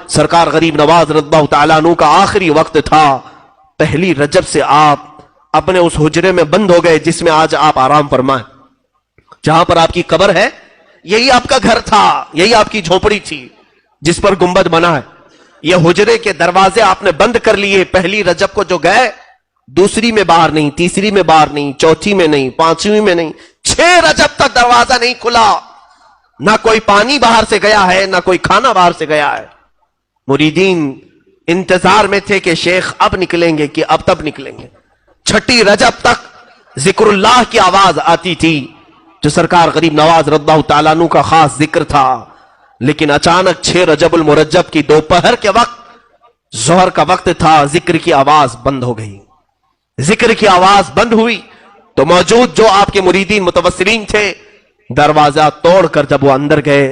سرکار غریب نواز رضی اللہ تعالیٰ عنہ کا آخری وقت تھا. پہلی رجب سے آپ اپنے اس حجرے میں بند ہو گئے جس میں آج آپ آرام فرمائیں. جہاں پر آپ کی قبر ہے یہی آپ کا گھر تھا, یہی آپ کی جھونپڑی تھی جس پر گنبد بنا ہے. یہ حجرے کے دروازے آپ نے بند کر لیے. پہلی رجب کو جو گئے, دوسری میں باہر نہیں, تیسری میں باہر نہیں, چوتھی میں نہیں, پانچویں میں نہیں, 6 رجب تک دروازہ نہیں کھلا. نہ کوئی پانی باہر سے گیا ہے, نہ کوئی کھانا باہر سے گیا ہے. مریدین انتظار میں تھے کہ شیخ اب نکلیں گے, کہ اب تب نکلیں گے. 6 رجب تک ذکر اللہ کی آواز آتی تھی جو سرکار غریب نواز رضی اللہ تعالیٰ عنہ کا خاص ذکر تھا. لیکن اچانک 6 رجب المرجب کی دوپہر کے وقت, ظہر کا وقت تھا, ذکر کی آواز بند ہو گئی. ذکر کی آواز بند ہوئی تو موجود جو آپ کے مریدین متوسلین تھے, دروازہ توڑ کر جب وہ اندر گئے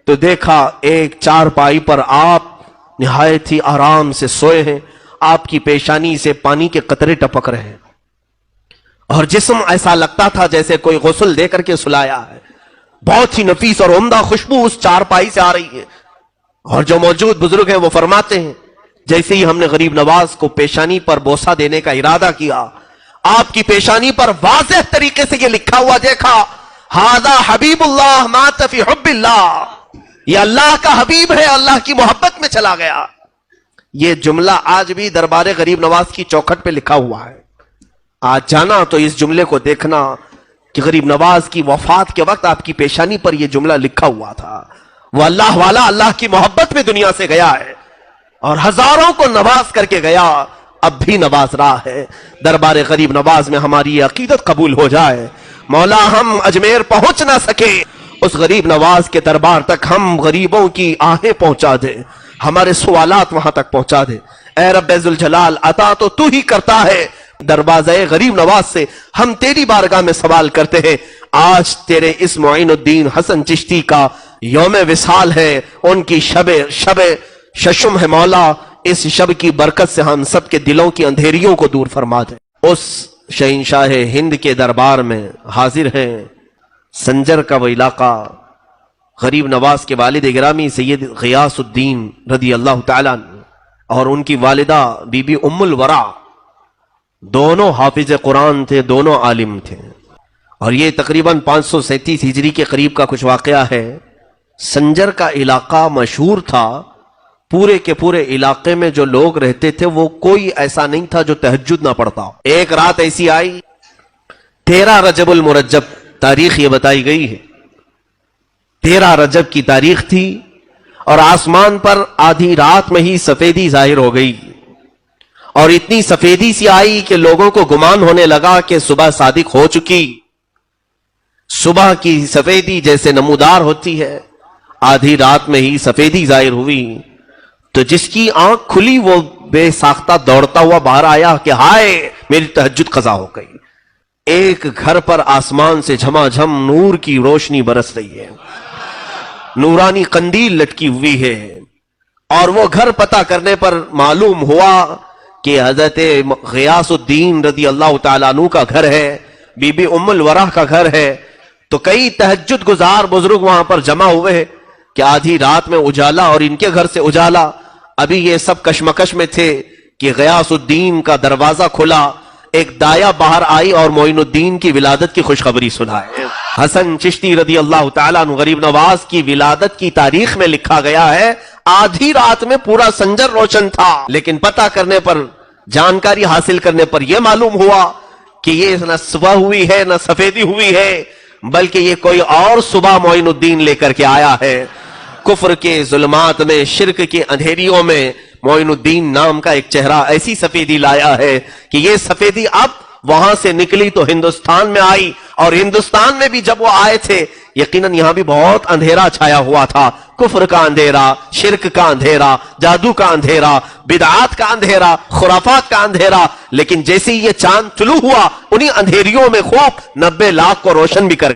تو دیکھا ایک چارپائی پر آپ نہایت ہی آرام سے سوئے ہیں. آپ کی پیشانی سے پانی کے قطرے ٹپک رہے ہیں اور جسم ایسا لگتا تھا جیسے کوئی غسل دے کر کے سلایا ہے. بہت ہی نفیس اور عمدہ خوشبو اس چارپائی سے آ رہی ہے. اور جو موجود بزرگ ہیں وہ فرماتے ہیں جیسے ہی ہم نے غریب نواز کو پیشانی پر بوسہ دینے کا ارادہ کیا, آپ کی پیشانی پر واضح طریقے سے یہ لکھا ہوا دیکھا, ھذا حبیب اللہ مات فی حب اللہ. یہ اللہ کا حبیب ہے, اللہ کی محبت میں چلا گیا. یہ جملہ آج بھی دربار غریب نواز کی چوکھٹ پہ لکھا ہوا ہے. آج جانا تو اس جملے کو دیکھنا کہ غریب نواز کی وفات کے وقت آپ کی پیشانی پر یہ جملہ لکھا ہوا تھا. وہ اللہ والا اللہ کی محبت میں دنیا سے گیا ہے اور ہزاروں کو نواز کر کے گیا, اب بھی نواز رہا ہے. دربار غریب نواز میں ہماری یہ عقیدت قبول ہو جائے. مولا ہم اجمیر پہنچ نہ سکے, اس غریب نواز کے دربار تک ہم غریبوں کی آہیں پہنچا دے, ہمارے سوالات وہاں تک پہنچا دے. اے رب ذوالجلال, عطا تو ہی کرتا ہے. دروازہ غریب نواز سے ہم تیری بارگاہ میں سوال کرتے ہیں. آج تیرے اس معین الدین حسن چشتی کا یوم وصال ہے, ان کی شب ششم ہے. مولا اس شب کی برکت سے ہم سب کے دلوں کی اندھیریوں کو دور فرما دے. اس شہنشاہ ہند کے دربار میں حاضر ہیں سنجر کا وہ علاقہ. غریب نواز کے والد گرامی سید غیاث الدین رضی اللہ تعالیٰ اور ان کی والدہ بی بی ام الورا, دونوں حافظ قرآن تھے, دونوں عالم تھے. اور یہ تقریباً 537 ہجری کے قریب کا کچھ واقعہ ہے. سنجر کا علاقہ مشہور تھا, پورے کے پورے علاقے میں جو لوگ رہتے تھے وہ کوئی ایسا نہیں تھا جو تہجد نہ پڑھتا. ایک رات ایسی آئی, 13 رجب المرجب تاریخ یہ بتائی گئی ہے, 13 رجب کی تاریخ تھی اور آسمان پر آدھی رات میں ہی سفیدی ظاہر ہو گئی. اور اتنی سفیدی سی آئی کہ لوگوں کو گمان ہونے لگا کہ صبح صادق ہو چکی. صبح کی سفیدی جیسے نمودار ہوتی ہے, آدھی رات میں ہی سفیدی ظاہر ہوئی. تو جس کی آنکھ کھلی وہ بے ساختہ دوڑتا ہوا باہر آیا کہ ہائے میری تہجد قضا ہو گئی. ایک گھر پر آسمان سے جھما جھم نور کی روشنی برس رہی ہے, نورانی قندیل لٹکی ہوئی ہے. اور وہ گھر پتہ کرنے پر معلوم ہوا کہ حضرت غیاث الدین رضی اللہ تعالیٰ عنہ کا گھر ہے, بی بی ام الورا کا گھر ہے. تو کئی تہجد گزار بزرگ وہاں پر جمع ہوئے کہ آدھی رات میں اجالا اور ان کے گھر سے اجالا. ابھی یہ سب کشمکش میں تھے کہ غیاث الدین کا دروازہ کھلا, ایک دایا باہر آئی اور معین الدین کی ولادت کی خوشخبری سنائے. حسن چشتی رضی اللہ تعالیٰ عنہ غریب نواز کی ولادت کی تاریخ میں لکھا گیا ہے آدھی رات میں پورا سنجر روشن تھا. لیکن پتہ کرنے پر, جانکاری حاصل کرنے پر یہ معلوم ہوا کہ یہ نہ صبح ہوئی ہے نہ سفیدی ہوئی ہے, بلکہ یہ کوئی اور صبح معین الدین لے کر کے آیا ہے. کفر کے ظلمات میں, شرک کے اندھیریوں میں معین الدین نام کا ایک چہرہ ایسی سفیدی لایا ہے کہ یہ سفیدی اب وہاں سے نکلی تو ہندوستان میں آئی. اور ہندوستان میں بھی جب وہ آئے تھے یقیناً یہاں بھی بہت اندھیرا چھایا ہوا تھا, کفر کا اندھیرا, شرک کا اندھیرا, جادو کا اندھیرا, بدعات کا اندھیرا, خرافات کا اندھیرا. لیکن جیسے ہی یہ چاند طلوع ہوا انہی اندھیریوں میں خوب 90 لاکھ کو روشن بھی کر